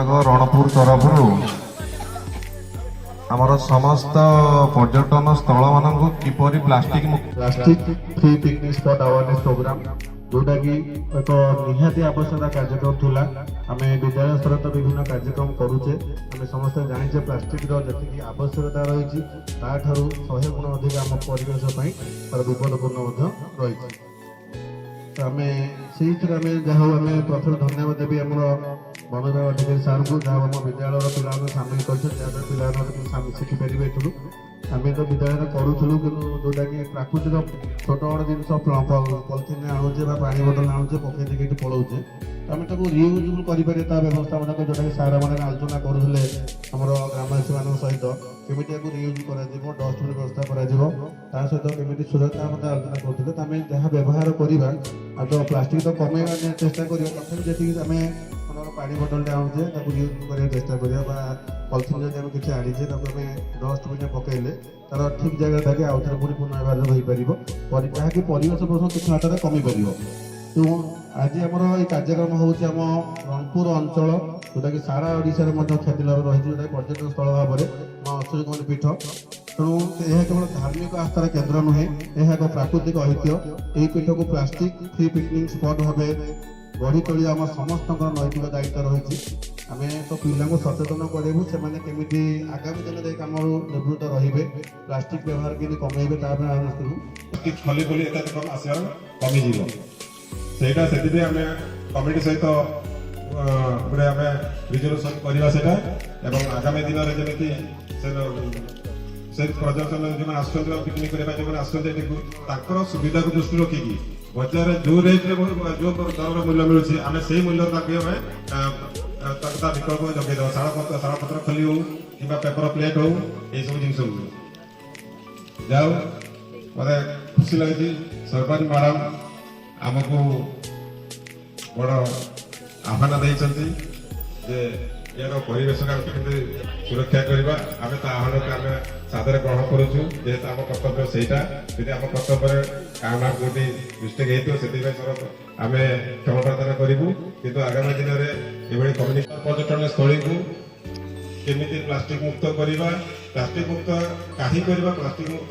विभाग रणपुर तरफ आमर समस्त पर्यटन स्थल मान किपरि plastic free picnic spot awareness programme जोटा कि एक निहाती आवश्यकता कार्यक्रम थिला। आम विद्यालय स्तर तो विभिन्न कार्यक्रम करुचे। आम समस्त जाने प्लास्टिक जी आवश्यकता रही 100 गुण अधिक आम परिवेश तार विपदपूर्ण रही। तो आम से जहाँ आम प्रथम धन्यवाद देवी आम वन विभाग अधिकारी सार को जहाँ आम विद्यालय पिला सामिल कर पिला शिखिपारे ये आम तो विद्यालय करूँ कि जोटा कि प्राकृतिक छोट बड़ जिन पॉलिथिन आणुचे पा बोतल आणुचे पकई देखे पलाऊे आम रियूजेबल करें व्यवस्था जोटा कि सार मैंने आलोचना करुले आम ग्रामवासी मान सहित केमी रियूज कर डस्टबिन व्यवस्था कर सहित केमी सुरक्षा आलोचना करुले आम जहाँ व्यवहार करवा तो प्लास्टिक तो कमेवा चेष्टा करें तथा जी आम पानी बोतलटे आणुचे रियूज करने चेष्टा करा पॉलिथिन जब किसी आनीचे आम डस्टबिन पकईले तार ठीक जगह था आउ थे पुणी पुनर्व्यवहार हो पार जहाँकि परिवेश प्रश्न किसी मात्रा कमी पार। तो आज आमर ये कार्यक्रम हूँ आम रणपुर अंचल जोटा कि सारा ओडिशा ख्याति लाभ रही जोटा पर्यटन स्थल भाव में माँ अक्षयकुमारी पीठ। तेणु यह केवल धार्मिक आस्थार केन्द्र नुहे यह एक प्राकृतिक ऐतिह्य। यही पीठ को प्लास्टिक फ्री पिकनिक स्पॉट भाव गढ़ी तोली आम समस्त नैतिक दायित्व रही। आम तो पिला सचेतन करूँ से आगामी दिन में कम निवृत्त रे प्लास्टिक व्यवहार के कमेबे प्लास्टिक खली खोली आसार कमिज सेटा से आम कमिटी सहित गोटे आम रिजोल्यूशन करवा एवं आगामी दिन में जमी से पर्यटन जो आस पिकनिक करने सुविधा को दृष्टि रखिकी बजार जो रेट जो दर मूल्य मिलूँ आम से मूल्य विकल्प जगह देव शाला पत्र खोली हो कि पेपर प्लेट हो यही सब जिन जाओ मत खुशी लगी सरपंच मैडम आमको बड़ आह्वान देते यार परिवेश सुरक्षा करवा आम आह्वान को आम सादर ग्रहण करुचु जेहेतु आम कर्तव्य सहीटा यदि आम कर्तव्य क्या कोटी मिस्टेक हो आम क्षमा प्रार्थना करूँ कि आगामी दिन में ये पर्यटन स्थली को केमी प्लास्टिक मुक्त करवा प्लास्टिक मुक्त कहीं करवा प्लास्टिक मुक्त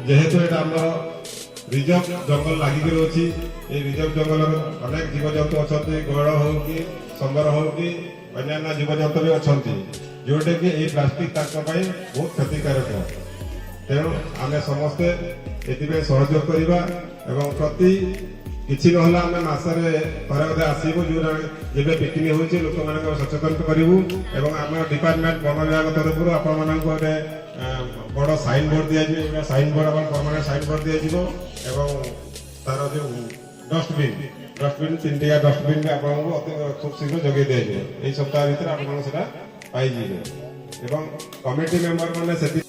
जेहेतु ये आम रिजर्व जंगल लगिक अच्छी ये रिजर्व जंगल अनेक जीवजंतु अच्छा गैल हो कि संबर हो कि अन्य जीवजंतु भी अच्छा जोटा कि ये प्लास्टिक बहुत क्षतिकारक। तेणु आम समस्ते ये सहयोग करवा प्रति किसी ना आम मसरे थे आसबू जो जब पिकनिक हो लोक मान सचेतन करूँ एवं आम डिपार्टमेंट वन विभाग तरफ आपण गोटे बड़ साइन बोर्ड दिज्व sign board permanent sign board दिज्व तार जो डस्टबिन 3टा डस्टबिन आपको खूब शीघ्र जगह दिज्व यही सप्ताह भर आप पाइबे एवं कमिटी मेम्बर मैंने से